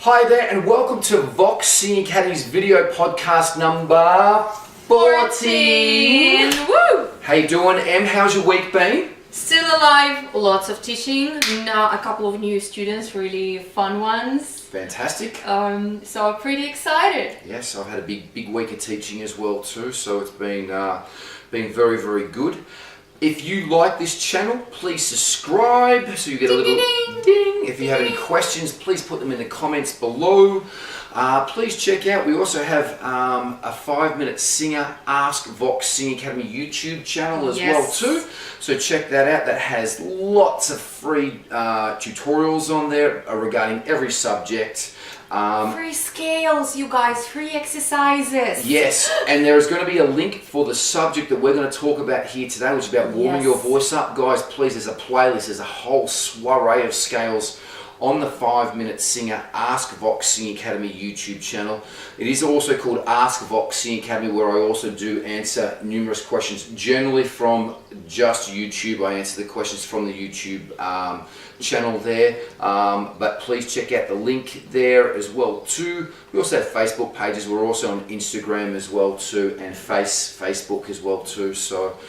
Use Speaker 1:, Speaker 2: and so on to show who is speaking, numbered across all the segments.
Speaker 1: Hi there and welcome to Vox Singing Academy's video podcast number 14.
Speaker 2: Woo!
Speaker 1: How you doing, Em? How's your week been?
Speaker 2: Still alive, lots of teaching, now a couple of new students, really fun ones.
Speaker 1: Fantastic.
Speaker 2: So I'm pretty excited.
Speaker 1: Yes, I've had a big week of teaching as well too, so it's been very good. If you like this channel, please subscribe so you get a little ding. If you have any questions, please put them in the comments below. Please check out, we also have a 5-minute singer Ask Vox Singing Academy YouTube channel as well too. So check that out. That has lots of free tutorials on there regarding every subject.
Speaker 2: Free scales, you guys, free exercises.
Speaker 1: Yes, and there is going to be a link for the subject that we're going to talk about here today, which is about warming your voice up. Guys, please, there's a playlist, there's a whole soiree of scales on the 5-minute singer Ask Vox Singing Academy YouTube channel. It is also called Ask Vox Singing Academy, where I also do answer numerous questions, generally from just YouTube. I answer the questions from the YouTube channel there, but please check out the link there as well too. We also have Facebook pages. We're also on Instagram as well too, and Facebook as well too, so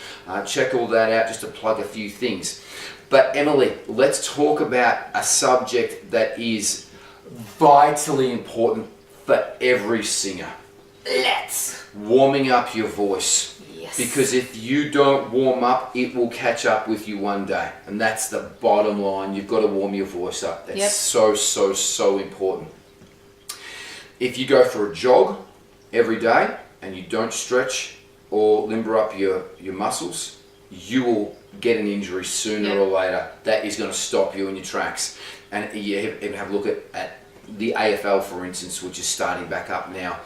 Speaker 1: check all that out, just to plug a few things. But Emily, let's talk about a subject that is vitally important for every singer.
Speaker 2: Let's!
Speaker 1: Warming up your voice.
Speaker 2: Yes.
Speaker 1: Because if you don't warm up, it will catch up with you one day. And that's the bottom line. You've got to warm your voice up. That's so important. If you go for a jog every day and you don't stretch or limber up your muscles, you will get an injury sooner or later. That is going to stop you in your tracks. And you even have a look at the AFL, for instance, which is starting back up now.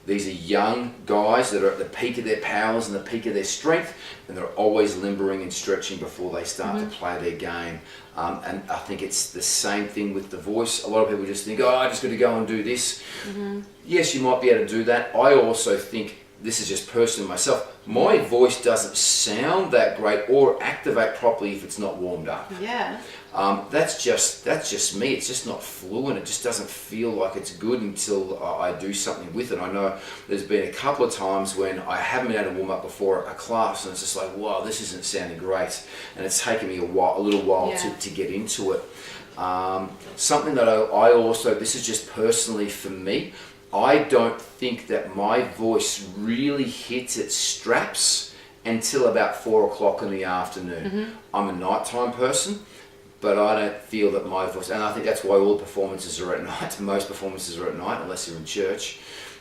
Speaker 1: These are young guys that are at the peak of their powers and the peak of their strength, and they're always limbering and stretching before they start to play their game. And I think it's the same thing with the voice. A lot of people just think, oh, I just got to go and do this. Yes, you might be able to do that. I also think, this is just personally myself, my voice doesn't sound that great or activate properly if it's not warmed up.
Speaker 2: Yeah.
Speaker 1: That's just me. It's just not fluent. It just doesn't feel like it's good until I do something with it. I know there's been a couple of times when I haven't been able to warm up before a class, and it's just like, wow, this isn't sounding great, and it's taken me a little while to get into it. Something that I also, this is just personally for me, I don't think that my voice really hits its straps until about 4 o'clock in the afternoon. I'm a nighttime person, but I don't feel that my voice, and I think that's why all performances are at night. Most performances are at night, unless you're in church.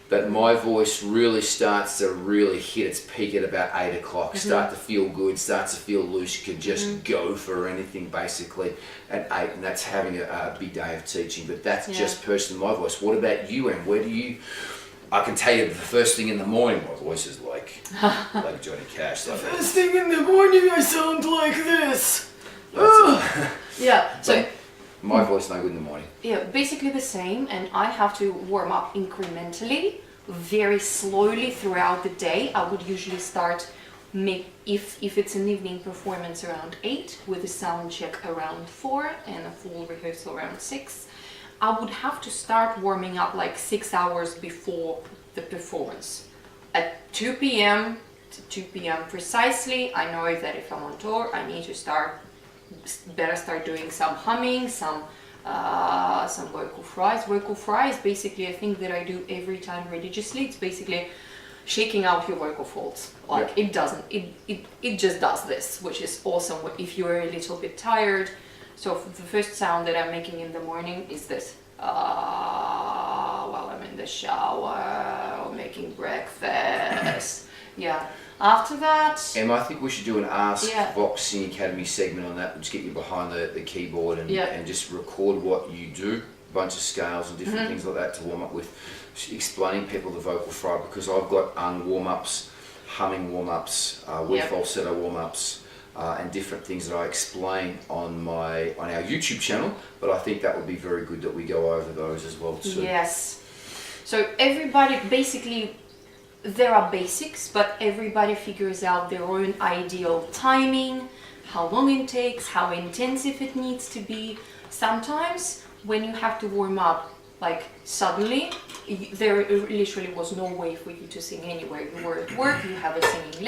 Speaker 1: But my voice really starts to hit its peak at about 8 o'clock. Start to feel good, starts to feel loose. You can just go for anything basically at 8, and that's having a big day of teaching. But that's just personally my voice. What about you, and where do you? I can tell you the first thing in the morning, my voice is like Johnny Cash. Like
Speaker 3: first thing in the morning, I sound like this.
Speaker 2: Yeah. So.
Speaker 1: My voice no good in the morning.
Speaker 2: Yeah, basically the same, and I have to warm up incrementally, very slowly throughout the day. I would usually start, if it's an evening performance, around 8, with a sound check around 4 and a full rehearsal around 6. I would have to start warming up like 6 hours before the performance. At 2 p.m. to 2 p.m. precisely, I know that if I'm on tour, I need to better start doing some humming, some vocal fries. Vocal fries, basically, I think that I do every time religiously. It's basically shaking out your vocal folds. Like it just does this, which is awesome if you are a little bit tired. So the first sound that I'm making in the morning is this. While I'm in the shower or making breakfast. After that...
Speaker 1: Emma, I think we should do an Ask Vox Singing Academy segment on that. We'll just get you behind the keyboard and just record what you do, a bunch of scales and different things like that to warm up with, explaining people the vocal fry, because I've got warm-ups, humming warm-ups, with falsetto warm-ups, and different things that I explain on our YouTube channel, but I think that would be very good that we go over those as well too.
Speaker 2: Yes. So everybody basically... There are basics, but everybody figures out their own ideal timing, how long it takes, how intensive it needs to be. Sometimes when you have to warm up, like suddenly, there literally was no way for you to sing anywhere. You were at work, you have a singing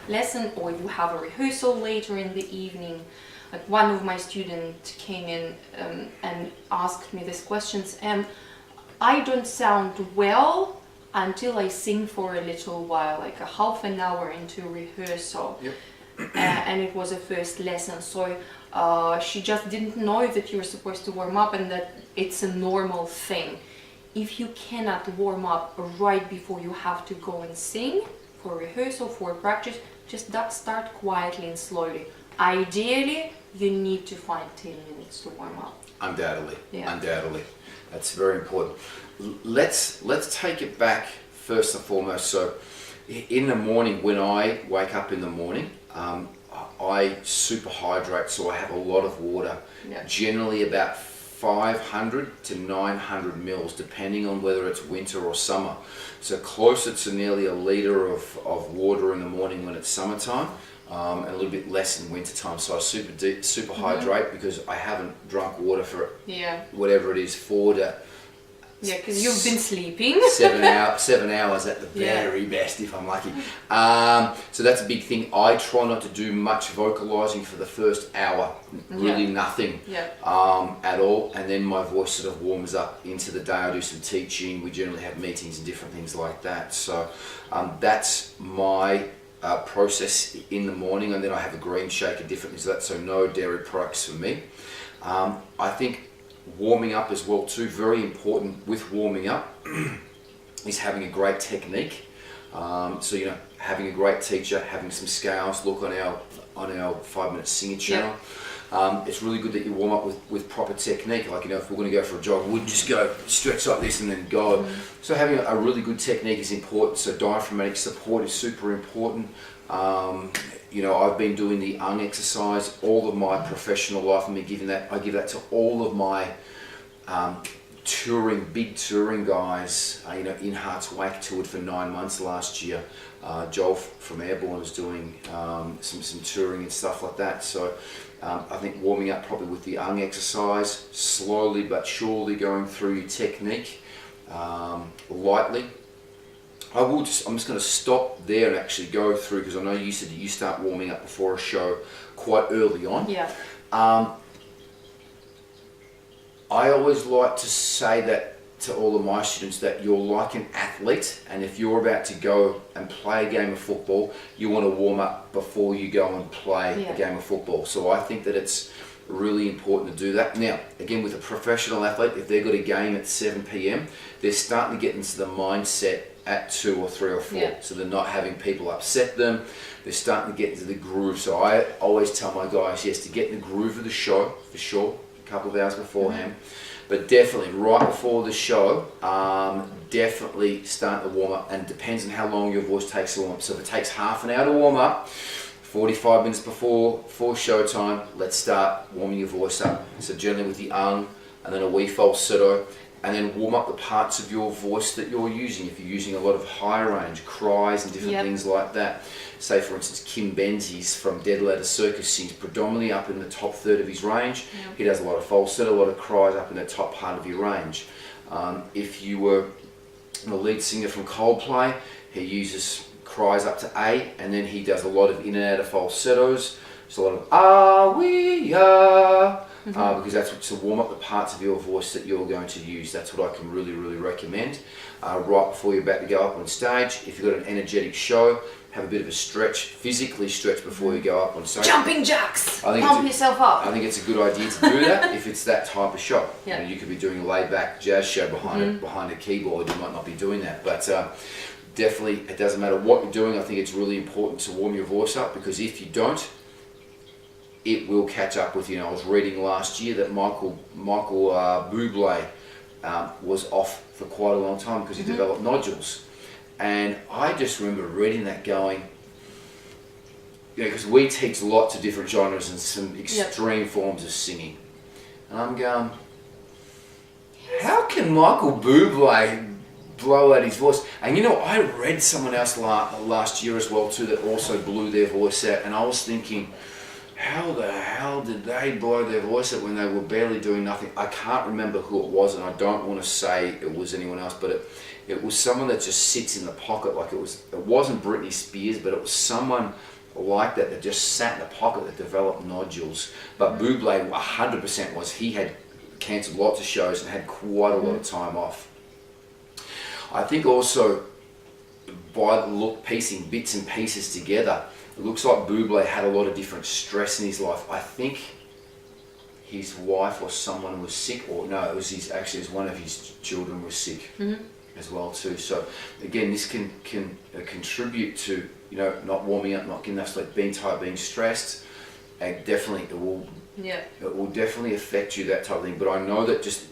Speaker 2: lesson, or you have a rehearsal later in the evening. Like one of my students came in and asked me these questions, and I don't sound well until I sing for a little while, like a half an hour into rehearsal.
Speaker 1: Yep.
Speaker 2: And it was a first lesson, so she just didn't know that you were supposed to warm up and that it's a normal thing. If you cannot warm up right before you have to go and sing for rehearsal, for practice, just start quietly and slowly. Ideally, you need to find 10 minutes to warm up.
Speaker 1: Undoubtedly,
Speaker 2: Yeah.
Speaker 1: undoubtedly. That's very important. Let's take it back first and foremost. So in the morning, when I wake up in the morning, I super hydrate, so I have a lot of water.
Speaker 2: Yeah.
Speaker 1: Generally about 500 to 900 mils, depending on whether it's winter or summer. So closer to nearly a litre of water in the morning when it's summertime, and a little bit less in winter time. So I super hydrate because I haven't drunk water for whatever it is, 4 to
Speaker 2: Yeah, because you've been sleeping.
Speaker 1: 7 hours at the very best if I'm lucky. So that's a big thing. I try not to do much vocalizing for the first hour, really nothing at all, and then my voice sort of warms up into the day. I do some teaching, we generally have meetings and different things like that. So that's my process in the morning, and then I have a green shake and different things like that, so no dairy products for me. I think warming up as well too, very important with warming up is having a great technique. So you know, having a great teacher, having some scales. Look on our 5-minute singing channel. It's really good that you warm up with proper technique. Like, you know, if we're going to go for a jog, we'll just go stretch like this and then go. So having a really good technique is important. So diaphragmatic support is super important. You know, I've been doing the exercise all of my professional life. I give that to all of my big touring guys. You know, In Heart's Wake toured for 9 months last year. Joel from Airborne was doing some touring and stuff like that. So I think warming up probably with the exercise, slowly but surely going through your technique, lightly. I'm just going to stop there and actually go through, because I know you said that you start warming up before a show quite early on.
Speaker 2: Yeah.
Speaker 1: I always like to say that to all of my students, that you're like an athlete, and if you're about to go and play a game of football, you want to warm up before you go and play a game of football. So I think that it's really important to do that. Now, again, with a professional athlete, if they've got a game at 7 p.m, they're starting to get into the mindset at 2 or 3 or 4. So they're not having people upset them. They're starting to get into the groove. So I always tell my guys, yes, to get in the groove of the show, for sure, a couple of hours beforehand. But definitely, right before the show, definitely start to warm up, and it depends on how long your voice takes to warm up. So if it takes half an hour to warm up, 45 minutes before showtime, let's start warming your voice up. So generally with the and then a wee falsetto, and then warm up the parts of your voice that you're using. If you're using a lot of high range, cries and different things like that. Say for instance, Kim Benzies from Dead Letter Circus sings predominantly up in the top third of his range. He does a lot of falsetto, a lot of cries up in the top part of your range. If you were the lead singer from Coldplay, he uses cries up to A, and then he does a lot of in and out of falsettos. There's a lot of we are. Because that's to warm up the parts of your voice that you're going to use. That's what I can really, really recommend. Right before you're about to go up on stage, if you've got an energetic show, have a bit of a stretch, physically stretch before you go up on stage.
Speaker 2: Jumping jacks! Pump yourself up.
Speaker 1: I think it's a good idea to do that if it's that type of show. You know, you could be doing a laid-back jazz show behind a keyboard. You might not be doing that, but definitely, it doesn't matter what you're doing. I think it's really important to warm your voice up, because if you don't, it will catch up with you. I was reading last year that Michael Bublé was off for quite a long time because he developed nodules, and I just remember reading that going, you know, because we teach lots of different genres and some extreme forms of singing, and I'm going, how can Michael Bublé blow out his voice? And you know, I read someone else last year as well too that also blew their voice out, and I was thinking, how the hell did they blow their voice out when they were barely doing nothing? I can't remember who it was, and I don't want to say it was anyone else, but it was someone that just sits in the pocket. Like it wasn't Britney Spears, but it was someone like that just sat in the pocket that developed nodules. But Bublé 100% was. He had cancelled lots of shows and had quite a lot of time off. I think also, by the look, piecing bits and pieces together, it looks like Bublé had a lot of different stress in his life. I think his wife or someone was sick, or no, it was one of his children was sick as well too. So again, this can contribute to, you know, not warming up, not getting enough sleep, being tired, being stressed. And definitely it will definitely affect you, that type of thing. But I know that just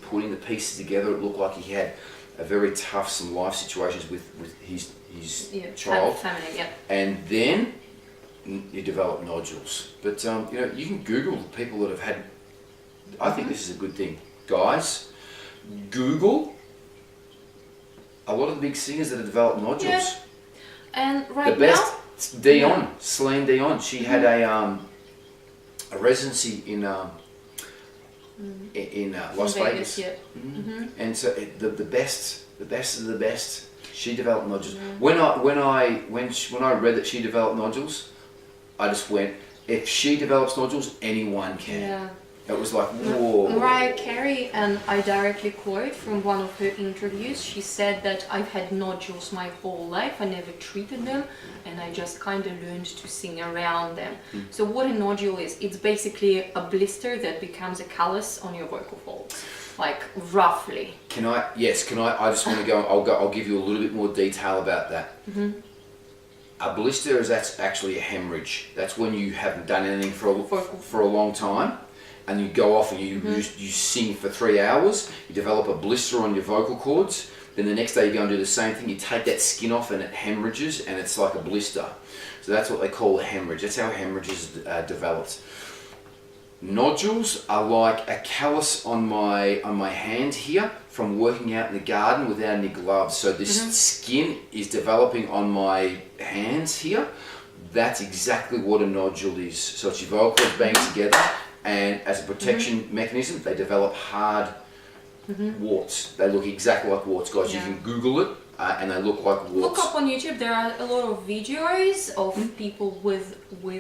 Speaker 1: putting the pieces together, it looked like he had a very tough some life situations with his child,
Speaker 2: family,
Speaker 1: and then you develop nodules. But you know, you can Google the people that have had. I think this is a good thing, guys. Google a lot of the big singers that have developed nodules.
Speaker 2: Yeah. And right
Speaker 1: the best,
Speaker 2: now,
Speaker 1: Celine Dion. She had a residency in Las Vegas.
Speaker 2: Yeah.
Speaker 1: And so the best of the best, she developed nodules. When I read that she developed nodules, I just went, if she develops nodules, anyone can.
Speaker 2: Yeah.
Speaker 1: It was like, whoa.
Speaker 2: Mariah Carey, and I directly quote from one of her interviews, she said that I've had nodules my whole life, I never treated them, and I just kind of learned to sing around them. So what a nodule is, it's basically a blister that becomes a callus on your vocal folds, like roughly.
Speaker 1: I just want to go, I'll give you a little bit more detail about that. A blister that's actually a hemorrhage. That's when you haven't done anything for a long time, and you go off and you sing for 3 hours, you develop a blister on your vocal cords, then the next day you go and do the same thing, you take that skin off and it hemorrhages and it's like a blister. So that's what they call a hemorrhage. That's how hemorrhages are developed. Nodules are like a callus on my hand here from working out in the garden without any gloves. So this skin is developing on my hands here. That's exactly what a nodule is. So it's your vocal cords banging together, and as a protection mechanism, they develop hard warts. They look exactly like warts, guys. You can Google it, and they look like warts.
Speaker 2: Look up on YouTube. There are a lot of videos of people with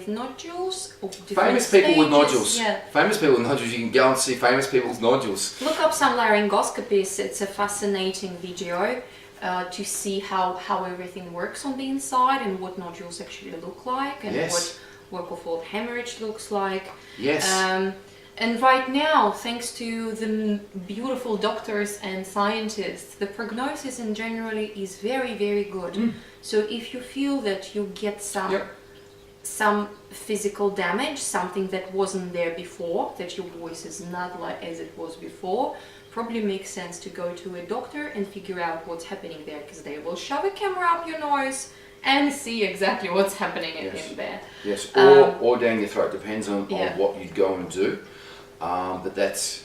Speaker 2: nodules of different
Speaker 1: famous people with
Speaker 2: stages.
Speaker 1: nodules.
Speaker 2: Yeah.
Speaker 1: Famous people with nodules. You can go and see famous people's nodules.
Speaker 2: Look up some laryngoscopies. It's a fascinating video to see how everything works on the inside and what nodules actually look like, and what vocal fold hemorrhage looks like.
Speaker 1: Yes.
Speaker 2: And right now, thanks to the beautiful doctors and scientists, the prognosis in generally is very, very good. So if you feel that you get some physical damage, something that wasn't there before, that your voice is not like as it was before, probably makes sense to go to a doctor and figure out what's happening there, because they will shove a camera up your nose and see exactly what's happening in there.
Speaker 1: Yes, or down your throat, depends on what you go and do. But that is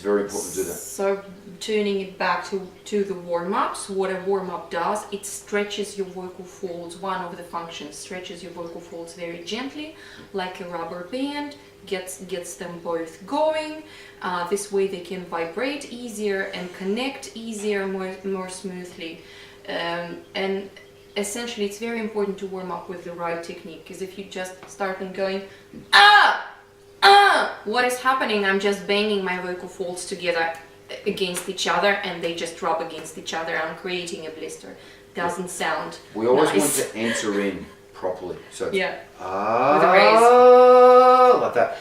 Speaker 1: very important to do that.
Speaker 2: So turning it back to the warm-ups, what a warm-up does, it stretches your vocal folds. One of the functions stretches your vocal folds very gently, like a rubber band, gets them both going. This way they can vibrate easier and connect easier, more smoothly. And essentially it's very important to warm up with the right technique, because if you just start and going what is happening? I'm just banging my vocal folds together against each other and they just rub against each other. I'm creating a blister. Doesn't sound
Speaker 1: We always
Speaker 2: nice.
Speaker 1: want to enter in properly. So
Speaker 2: with a raise.
Speaker 1: Like that.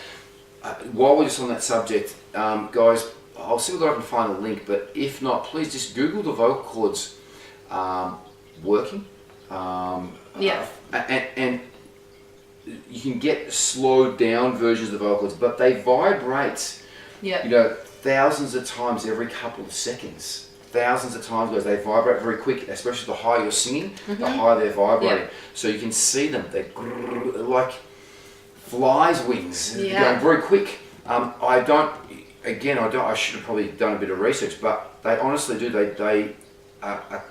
Speaker 1: While we're just on that subject, guys, I'll see whether I can find a link, but if not, please just Google the vocal cords working. And you can get slowed down versions of the vocal cords, but they vibrate, thousands of times every couple of seconds. Thousands of times, guys. They vibrate very quick, especially the higher you're singing, the higher they're vibrating. So you can see them. They're like flies' wings. They're going very quick. I should have probably done a bit of research, but they honestly do. They a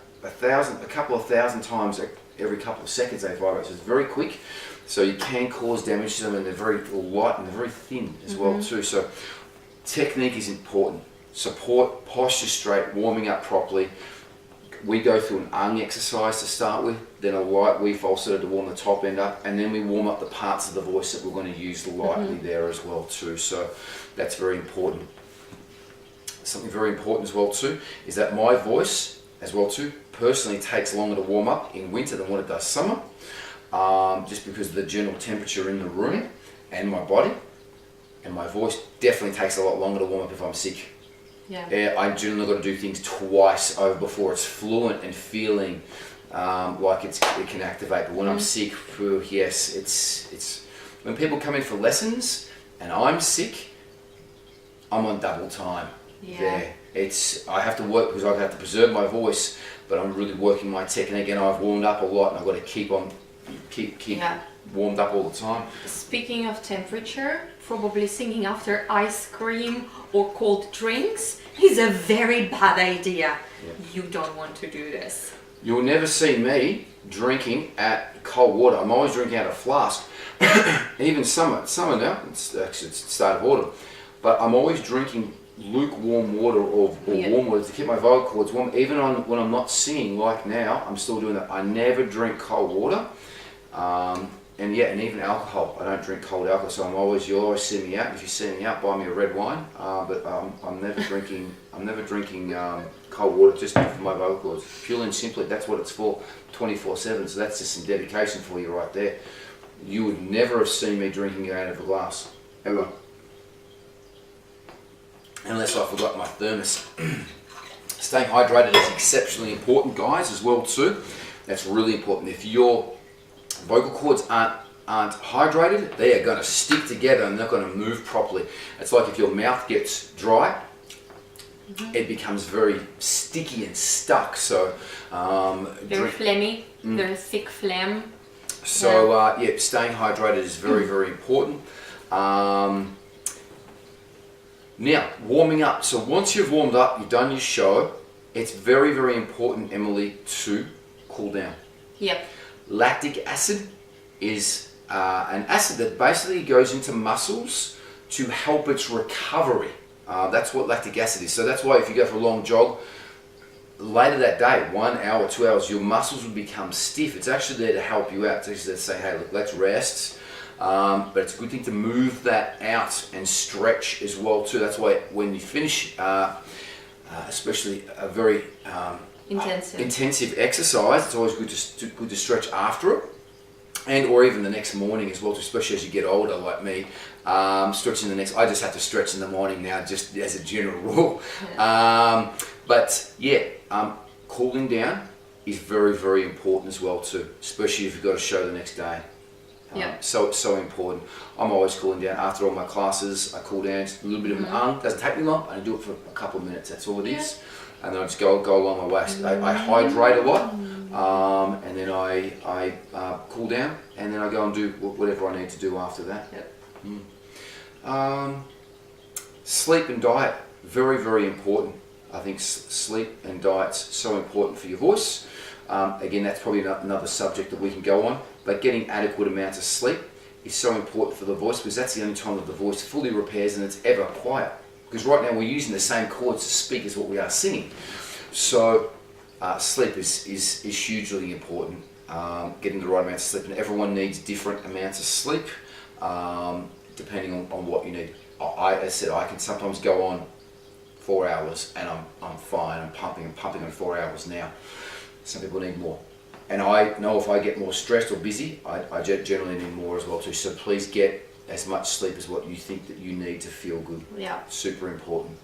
Speaker 1: couple of thousand times every couple of seconds they vibrate. So it's very quick. So you can cause damage to them, and they're very light and they're very thin as well too. So technique is important. Support, posture straight, warming up properly. We go through an ung exercise to start with, then a light wee falsetto to warm the top end up, and then we warm up the parts of the voice that we're going to use lightly there as well too. So that's very important. Something very important as well too is that my voice as well too personally takes longer to warm up in winter than what it does summer, just because of the general temperature in the room and my body, and my voice definitely takes a lot longer to warm up if I'm sick.
Speaker 2: Yeah.
Speaker 1: I generally got to do things twice over before it's fluent and feeling like it can activate. But when I'm sick, yes, it's when people come in for lessons and I'm sick, I'm on double time.
Speaker 2: Yeah.
Speaker 1: I have to work because I have to preserve my voice, but I'm really working my technique, and I've warmed up a lot, and I've got to keep warmed up all the time.
Speaker 2: Speaking of temperature, probably singing after ice cream or cold drinks is a very bad idea.
Speaker 1: Yeah.
Speaker 2: You don't want to do this.
Speaker 1: You'll never see me drinking at cold water. I'm always drinking out of a flask. Even summer now, it's the start of autumn, but I'm always drinking lukewarm water or warm water to keep my vocal cords warm. Even when I'm not singing, like now, I'm still doing that. I never drink cold water. And even alcohol. I don't drink cold alcohol, so you'll always see me out. If you see me out, buy me a red wine. But I'm never drinking. I'm never drinking cold water just for my vocal cords. Purely and simply, that's what it's for, 24/7. So that's just some dedication for you right there. You would never have seen me drinking it out of a glass, ever, unless I forgot my thermos. Staying hydrated is exceptionally important, guys, as well too. That's really important. If your vocal cords aren't hydrated, they are going to stick together and they're going to move properly. It's like if your mouth gets dry, it becomes very sticky and stuck. So
Speaker 2: very phlegmy, very thick phlegm.
Speaker 1: So staying hydrated is very, very important. Now, warming up. So once you've warmed up, you've done your show, it's very, very important, Emily, to cool down.
Speaker 2: Yep.
Speaker 1: Lactic acid is an acid that basically goes into muscles to help its recovery. That's what lactic acid is. So that's why if you go for a long jog, later that day, 1 hour, 2 hours, your muscles will become stiff. It's actually there to help you out. It's actually there to say, hey, look, let's rest. But it's a good thing to move that out and stretch as well too. That's why when you finish, especially a very intensive exercise, it's always good to stretch after it, and or even the next morning as well, especially as you get older like me. Stretching I just have to stretch in the morning now, just as a general rule. Cooling down is very, very important as well too, especially if you've got a show the next day. So important. I'm always cooling down after all my classes. I cool down, just a little bit of an doesn't take me long. I do it for a couple of minutes. That's all it is, and then I just go along my way. I hydrate a lot, and then I cool down, and then I go and do whatever I need to do after that. Sleep and diet, very, very important. I think sleep and diet's so important for your voice. Again, that's probably another subject that we can go on, but getting adequate amounts of sleep is so important for the voice, because that's the only time that the voice fully repairs and it's ever quiet. Because right now we're using the same chords to speak as what we are singing. So sleep is hugely important. Getting the right amount of sleep, and everyone needs different amounts of sleep depending on what you need. As I said, I can sometimes go on 4 hours and I'm fine. I'm pumping on 4 hours now. Some people need more. And I know if I get more stressed or busy, I generally need more as well too. So please get as much sleep as what you think that you need to feel good.
Speaker 2: Yeah.
Speaker 1: Super important.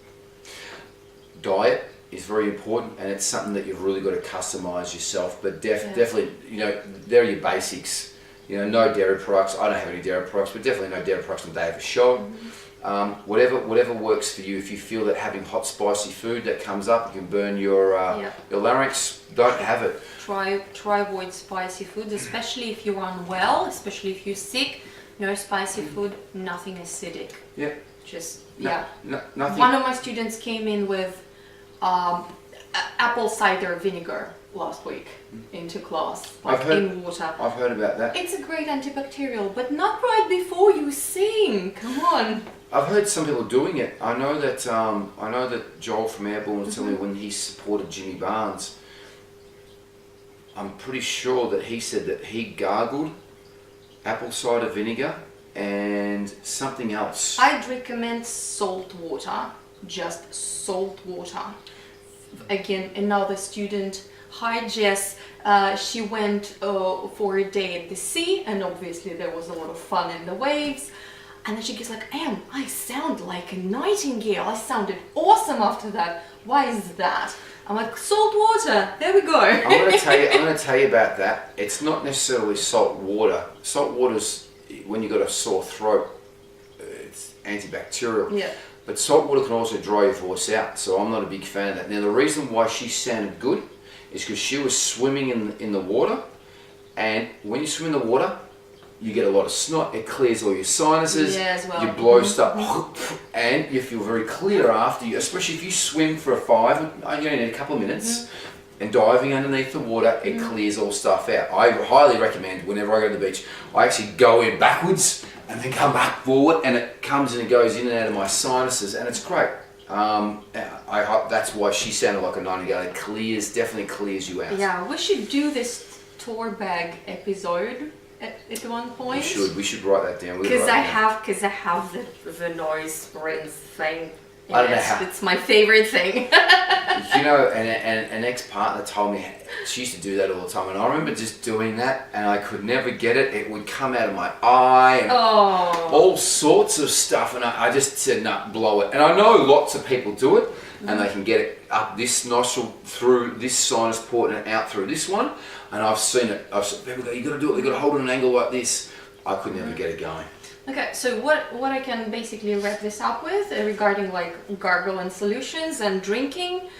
Speaker 1: Diet is very important, and it's something that you've really got to customize yourself. But definitely, they're your basics. No dairy products. I don't have any dairy products, but definitely no dairy products on the day of a show. Whatever works for you. If you feel that having hot, spicy food that comes up, you can burn your larynx, don't have it.
Speaker 2: Try avoid spicy food, especially if you're unwell, especially if you're sick. No spicy food, nothing acidic.
Speaker 1: Yeah.
Speaker 2: Nothing. One of my students came in with apple cider vinegar. last week into class, in water.
Speaker 1: I've heard about that.
Speaker 2: It's a great antibacterial, but not right before you sing. Come on.
Speaker 1: I've heard some people doing it. I know that Joel from Airborne was telling me when he supported Jimmy Barnes. I'm pretty sure that he said that he gargled apple cider vinegar and something else.
Speaker 2: I'd recommend salt water, just salt water. Again, another student. Hi Jess, she went for a day at the sea, and obviously there was a lot of fun in the waves. And then she gets like, Em, I sound like a nightingale. I sounded awesome after that. Why is that? I'm like, salt water. There we go.
Speaker 1: I'm going to tell you about that. It's not necessarily salt water. Salt water's when you got a sore throat. It's antibacterial.
Speaker 2: Yeah.
Speaker 1: But salt water can also dry your voice out. So I'm not a big fan of that. Now the reason why she sounded good is because she was swimming in the water, and when you swim in the water, you get a lot of snot. It clears all your sinuses.
Speaker 2: Yeah, as well.
Speaker 1: You blow stuff, and you feel very clear after you. Especially if you swim for you only need a couple of minutes, and diving underneath the water, it clears all stuff out. I highly recommend whenever I go to the beach, I actually go in backwards and then come back forward, and it comes and it goes in and out of my sinuses, and it's great. I hope that's why she sounded like a nightingale. It definitely clears you out.
Speaker 2: Yeah, we should do this tour bag episode at one point.
Speaker 1: We should write that down.
Speaker 2: Because I have the noise rinse thing.
Speaker 1: I don't know how.
Speaker 2: It's my favorite thing.
Speaker 1: You know, an ex-partner told me she used to do that all the time, and I remember just doing that, and I could never get it. It would come out of my eye, and all sorts of stuff, and I just said, nah, blow it. And I know lots of people do it, and they can get it up this nostril, through this sinus port, and out through this one, and I've seen it. People go, you got to do it, you got to hold it at an angle like this. I could never get it going.
Speaker 2: Okay, so what I can basically wrap this up with regarding like gargling solutions and drinking,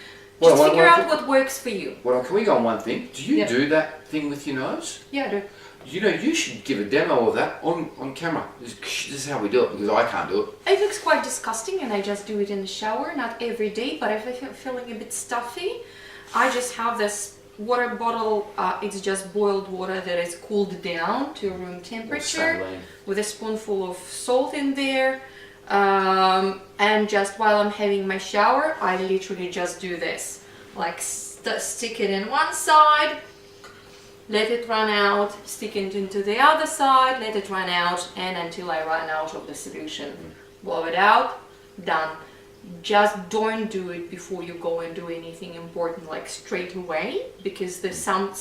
Speaker 2: just figure out what works for you.
Speaker 1: Well, can we go on one thing? Do you do that thing with your nose?
Speaker 2: Yeah, I do.
Speaker 1: You know, you should give a demo of that on camera. This is how we do it, because I can't do it.
Speaker 2: It looks quite disgusting, and I just do it in the shower, not every day, but if I'm feeling a bit stuffy, I just have this water bottle. It's just boiled water that is cooled down to room temperature with a spoonful of salt in there, and just while I'm having my shower, I literally just do this, like stick it in one side, let it run out, stick it into the other side, let it run out, and until I run out of the solution. Blow it out, done. Just don't do it before you go and do anything important, like straight away, because there's some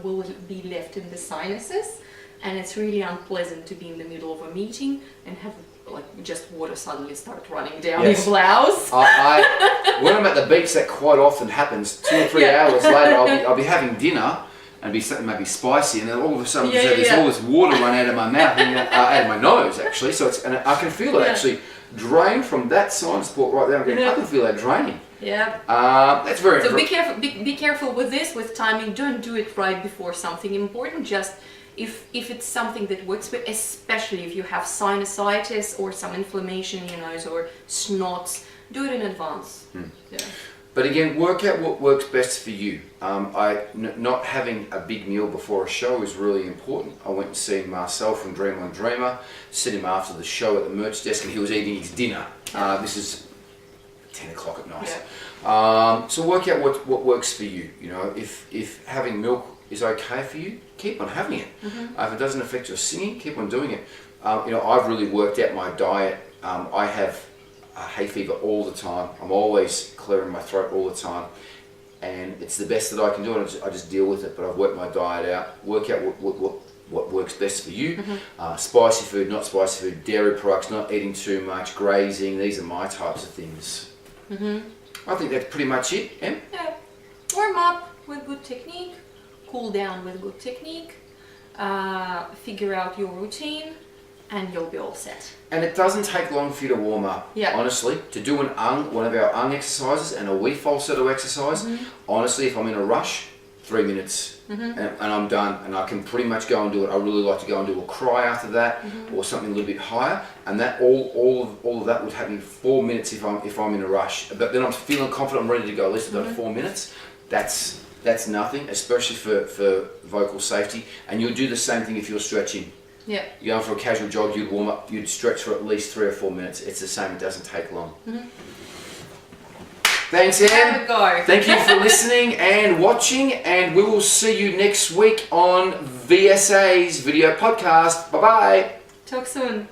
Speaker 2: will be left in the sinuses, and it's really unpleasant to be in the middle of a meeting and have like just water suddenly start running down your blouse.
Speaker 1: When I'm at the beach, that quite often happens. 2 or 3 hours later, I'll be having dinner and be something maybe spicy, and then all of a sudden there's all this water run out of my mouth, and out of my nose actually. So and I can feel it actually drain from that sinus port right there. I can feel that draining.
Speaker 2: Yeah.
Speaker 1: That's very.
Speaker 2: So be careful. Be careful with this, with timing. Don't do it right before something important. Just if it's something that works, but especially if you have sinusitis or some inflammation in your nose or snots, do it in advance. Yeah.
Speaker 1: But again, work out what works best for you. Not having a big meal before a show is really important. I went and seen Marcel from Dreamer and Dreamer, seen him after the show at the merch desk, and he was eating his dinner. This is 10 o'clock at night. Yeah. So work out what works for you. You know, if having milk is okay for you, keep on having it. If it doesn't affect your singing, keep on doing it. You know, I've really worked out my diet. I have hay fever all the time. I'm always clearing my throat all the time, and it's the best that I can do, and I just deal with it. But I've worked my diet out, work out what works best for you. Spicy food, not spicy food, dairy products, not eating too much, grazing. These are my types of things. I think that's pretty much it, Em?
Speaker 2: Yeah. Warm up with good technique, cool down with good technique, figure out your routine, and you'll be all set.
Speaker 1: And it doesn't take long for you to warm up. Honestly, to do one of our exercises and a wee falsetto exercise, honestly, if I'm in a rush, 3 minutes and I'm done, and I can pretty much go and do it. I really like to go and do a cry after that, or something a little bit higher, and that all of that would happen in 4 minutes if I'm in a rush. But then I'm feeling confident, I'm ready to go. At least I've done 4 minutes. That's that's nothing, especially for vocal safety. And you'll do the same thing if you're stretching.
Speaker 2: Yeah.
Speaker 1: You're going for a casual jog, you'd warm up, you'd stretch for at least 3 or 4 minutes. It's the same, it doesn't take long. Thanks, Anne.
Speaker 2: Have a go.
Speaker 1: Thank you for listening and watching, and we will see you next week on VSA's video podcast. Bye-bye.
Speaker 2: Talk soon.